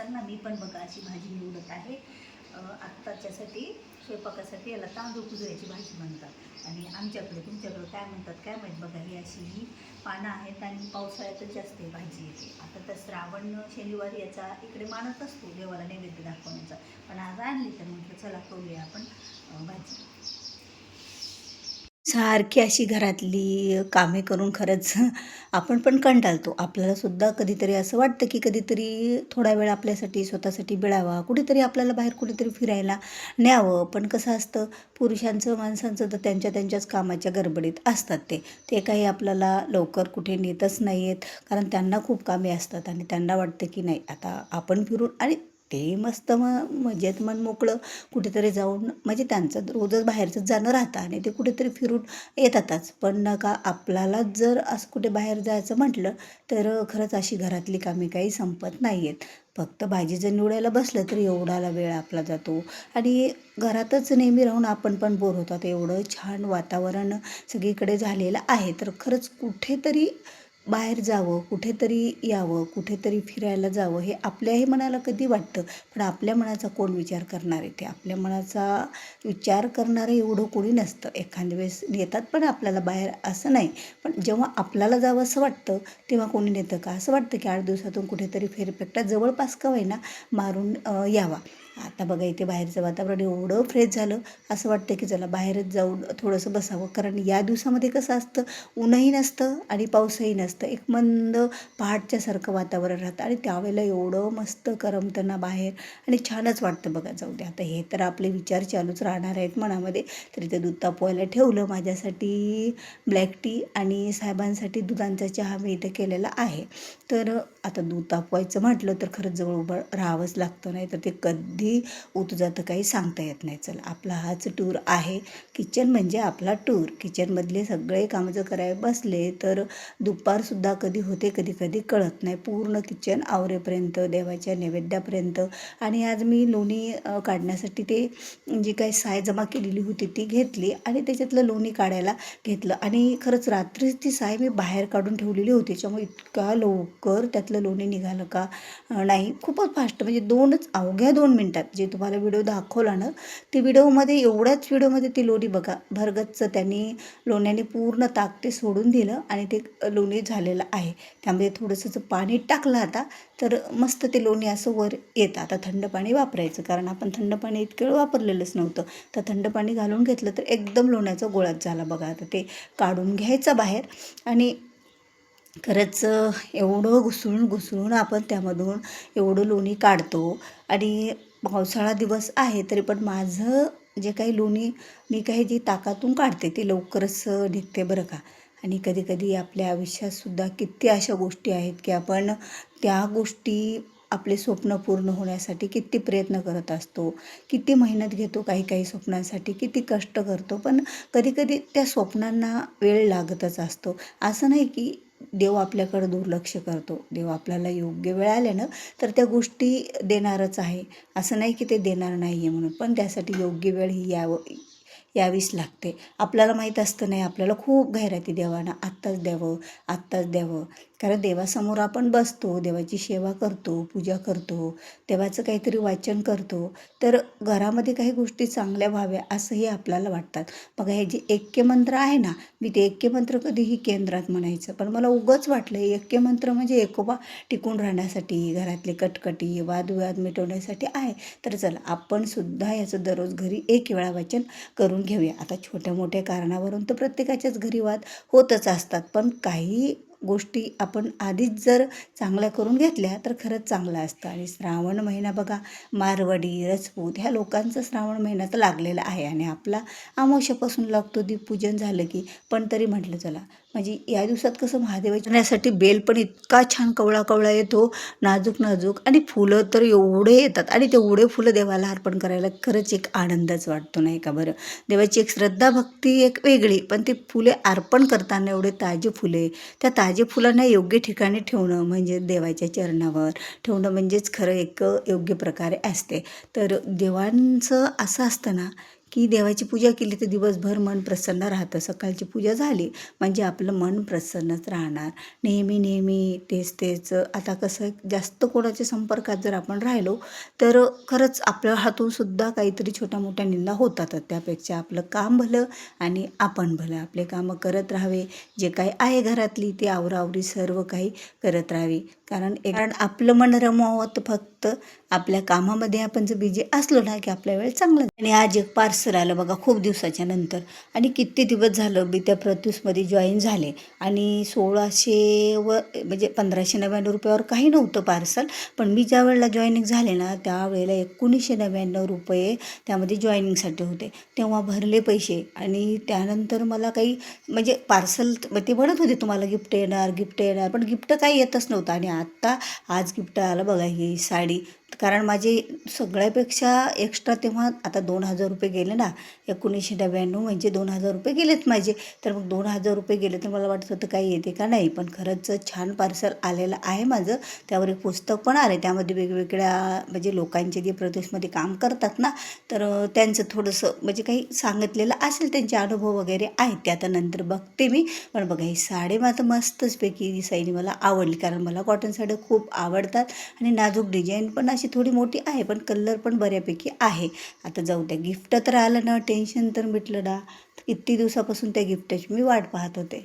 असाल ना, मी पण बघा अशी भाजी निवडत आहे. आत्ताच्यासाठी स्वयंपाकासाठी याला तांदूळ कुजऱ्याची भाजी म्हणतात आणि आमच्याकडे तुमच्याकडे काय म्हणतात काय माहीत. बघा ही अशी ही पानं आहेत आणि पावसाळ्यातच जास्त ही भाजी येते. आता तर श्रावण शनिवारी याचा इकडे मानत असतो देवाला नैवेद्य दाखवण्याचा, पण आज आणली तर म्हटलं चला करूया आपण भाजी. सारखी अशी घरातली कामे करून खरंच आपण पण कंटाळतो. आपल्यालासुद्धा कधीतरी असं वाटतं की कधीतरी थोडा वेळ आपल्यासाठी स्वतःसाठी मिळावा, कुठेतरी आपल्याला बाहेर कुठेतरी फिरायला न्यावं. पण कसं असतं, पुरुषांचं माणसांचं तर त्यांच्या त्यांच्याच कामाच्या गडबडीत असतात ते काही आपल्याला लवकर कुठे नेतच नाही आहेत. कारण त्यांना खूप कामे असतात आणि त्यांना वाटतं की नाही आता आपण फिरून आणि ते मस्त मजेत मन मोकळं कुठेतरी जाऊन म्हणजे त्यांचं रोजच बाहेरचं जाणं राहतं आणि ते कुठेतरी फिरून येतातच. पण नका आपल्यालाच जर असं कुठे बाहेर जायचं म्हटलं तर खरंच अशी घरातली कामे काही संपत नाही आहेत. फक्त भाजी जर निवडायला बसलं तर एवढाला वेळ आपला जातो आणि घरातच नेहमी राहून आपण पण बोर होतात. एवढं छान वातावरण सगळीकडे झालेलं आहे, तर खरंच कुठेतरी बाहेर जावं, कुठेतरी यावं, कुठेतरी फिरायला जावं हे आपल्याही मनाला कधी वाटतं. पण आपल्या मनाचा कोण विचार करणार आहे? ते आपल्या मनाचा विचार करणारं एवढं कोणी नसतं. एखाद्या वेळेस नेतात पण आपल्याला बाहेर असं नाही. पण जेव्हा आपल्याला जावं असं वाटतं तेव्हा कोणी नेतं का? असं वाटतं की 8 दिवसातून कुठेतरी फेरफटका जवळपास का होईना मारून यावा. आता बघा इथे बाहेरचं वातावरण एवढं फ्रेश झालं, असं वाटतं की चला बाहेरच जाऊन थोडंसं बसावं. कारण या दिवसामध्ये कसं असतं, ऊनही नसतं आणि पाऊसही नसतं. एक मंद पहाटच्यासारखं वातावरण राहतं आणि त्यावेळेला एवढं मस्त करमतं ना बाहेर आणि छानच वाटतं बघा. जाऊ दे आता हे तर आपले विचार चालूच राहणार आहेत मनामध्ये. तर इथे दूध तापवायला ठेवलं. माझ्यासाठी ब्लॅक टी आणि साहेबांसाठी दुधाचा चहा मी इथे केलेला आहे. तर आता दूध तापवायचं म्हटलं तर खरंच जवळ उभं राहावंच लागतं, नाही तर ते कधी उत जातं काही सांगता येत नाही. चला आपला हाच टूर आहे. किचन म्हणजे आपला टूर. किचनमधले सगळे कामं जर करायला बसले तर दुपारसुद्धा कधी होते कधी कधी कळत नाही. पूर्ण किचन आवरेपर्यंत देवाच्या नैवेद्यापर्यंत. आणि आज मी लोणी काढण्यासाठी ते जी काही साय जमा केलेली होती ती घेतली आणि त्याच्यातलं लोणी काढायला घेतलं. आणि खरंच रात्रीच ती साय मी बाहेर काढून ठेवलेली होती, त्याच्यामुळे इतका लवकर त्यातलं लोणी निघालं का नाही. खूपच फास्ट म्हणजे अवघ्या 2 मिनटात जे तुम्हाला व्हिडिओ दाखवला ना, ते एवढ्याच व्हिडिओमध्ये ती लोणी बघा भरगच्च त्यांनी लोण्याने पूर्ण ताक ते सोडून दिलं आणि ते लोणी झालेलं आहे. त्यामध्ये थोडंसं पाणी टाकलं आता तर मस्त ते लोणी असं वर येतं. आता थंड पाणी वापरायचं, कारण आपण थंड पाणी इतकं वेळ वापरलेलंच नव्हतं. तर थंड पाणी घालून घेतलं तर एकदम लोण्याचा गोळाच झाला बघा. आता ते काढून घ्यायचं बाहेर आणि खरंच एवढं घुसळून घुसळून आपण त्यामधून एवढं लोणी काढतो. आणि पावसाळा दिवस आहे तरी पण माझं जे काही लोणी मी काही जी ताकातून काढते ते लवकरच निघते बरं का. आणि कधी कधी आपल्या आयुष्यातसुद्धा किती अशा गोष्टी आहेत की आपण त्या गोष्टी आपले स्वप्न पूर्ण होण्यासाठी किती प्रयत्न करत असतो, किती मेहनत घेतो काही काही स्वप्नांसाठी, किती कष्ट करतो. पण कधीकधी त्या स्वप्नांना वेळ लागतच असतो. असं नाही की देव आपल्याकडं दुर्लक्ष करतो. देव आपल्याला योग्य वेळ आल्यानं तर त्या गोष्टी देणारच आहे. असं नाही की ते देणार नाही आहे म्हणून. पण त्यासाठी योग्य वेळ ही यावीच लागते. आपल्याला माहीत असतं नाही, आपल्याला खूप घाईराती देवानं आत्ताच द्यावं, आत्ताच द्यावं. कारण देवासमोर आपण बसतो, देवाची सेवा करतो, पूजा करतो, देवाचं काहीतरी वाचन करतो, तर घरामध्ये काही गोष्टी चांगल्या व्हाव्या असंही आपल्याला वाटतात. बघा हे जे ऐक्यमंत्र आहे ना, मी ते ऐक्यमंत्र कधीही केंद्रात म्हणायचं, पण मला उगाच वाटलं ऐक्यमंत्र म्हणजे एकोपा टिकून राहण्यासाठी, घरातले कटकटी वादविवाद मिटवण्यासाठी आहे. तर चला आपण सुद्धा याचं दररोज घरी एक वेळा वाचन करून घेऊया. आता छोट्या मोठ्या कारणावरून तर प्रत्येकाच्याच घरी वाद होतच असतात, पण काही गोष्टी आपण आधीच जर चांगल्या करून घेतल्या तर खरंच चांगलं असतं. आणि श्रावण महिना बघा, मारवाडी राजपूत ह्या लोकांचा श्रावण महिना तर लागलेला आहे आणि आपला अमावस्यापासून लागतो दीपपूजन झालं की. पण तरी म्हटलं चला म्हणजे या दिवसात कसं महादेवाच्या बेल पण इतका छान कवळा कवळा येतो, नाजूक नाजूक, आणि फुलं तर एवढे येतात आणि तेवढे फुलं देवाला अर्पण करायला खरंच एक आनंदच वाटतो नाही का बरं. देवाची एक श्रद्धा भक्ती एक वेगळी, पण ते फुले अर्पण करताना एवढे ताजे फुले, त्या ताजे फुलांना योग्य ठिकाणी ठेवणं म्हणजे देवाच्या चरणावर ठेवणं म्हणजेच खरं एक योग्य प्रकारे असते. तर देवांचं असं असतं ना की देवाची पूजा केली तर दिवसभर मन प्रसन्न राहतं. सकाळची पूजा झाली म्हणजे आपलं मन प्रसन्नच राहणार. नेहमी नेहमी तेच तेच आता कसं जास्त कोणाच्या संपर्कात जर आपण राहिलो तर खरंच आपल्या हातूनसुद्धा काहीतरी छोट्या मोठ्या निंदा होतातच. त्यापेक्षा आपलं काम भलं आणि आपण भलं. आपले कामं करत राहावे. जे काही आहे घरातली ते आवराआवरी सर्व काही करत राहावी. कारण आपलं मन रमवावं तर फक्त आपल्या कामामध्ये आपण जर बिझी असलो ना की आपला वेळ चांगला. आणि आज एक पार्सल आलं बघा खूप दिवसाच्या नंतर. आणि किती दिवस झालं मी त्या प्रत्यूसमध्ये जॉईन झाले आणि 1600 म्हणजे 1599 रुपयावर काही नव्हतं पार्सल. पण मी ज्या वेळेला जॉईनिंग झाले ना त्यावेळेला 1999 रुपये त्यामध्ये जॉईनिंगसाठी होते. तेव्हा भरले पैसे आणि त्यानंतर मला काही म्हणजे पार्सल ते म्हणत होते तुम्हाला गिफ्ट येणार पण गिफ्ट काही येतच नव्हतं. आणि आत्ता आज गिफ्ट आलं बघा ही साडी. कारण माझे सगळ्यापेक्षा एक्स्ट्रा तेव्हा आता 2000 रुपये गेले ना. 1999 म्हणजे 2000 रुपये गेलेत माझे. तर मग 2000 रुपये गेले तर मला वाटत होतं काही येते का नाही. पण खरंच छान पार्सल आलेलं आहे माझं. त्यावर एक पुस्तक पण आलं. त्यामध्ये वेगवेगळ्या म्हणजे लोकांचे जे प्रदेशमध्ये काम करतात ना तर त्यांचं थोडंसं म्हणजे काही सांगितलेलं असेल त्यांचे अनुभव वगैरे आहेत ते आता नंतर बघते मी. पण बघा ही साडी मात्र मस्तच पैकी दिसायली मला आवडली. कारण मला कॉटन साड्या खूप आवडतात आणि नाजूक डिझाईन पण अशी थोडी मोठी आहे पण कलर पण बऱ्यापैकी आहे. आता जाऊ द्या गिफ्ट तर आलं ना टेन्शन तर मिटलं ना. किती दिवसापासून त्या गिफ्टची मी वाट पाहत होते.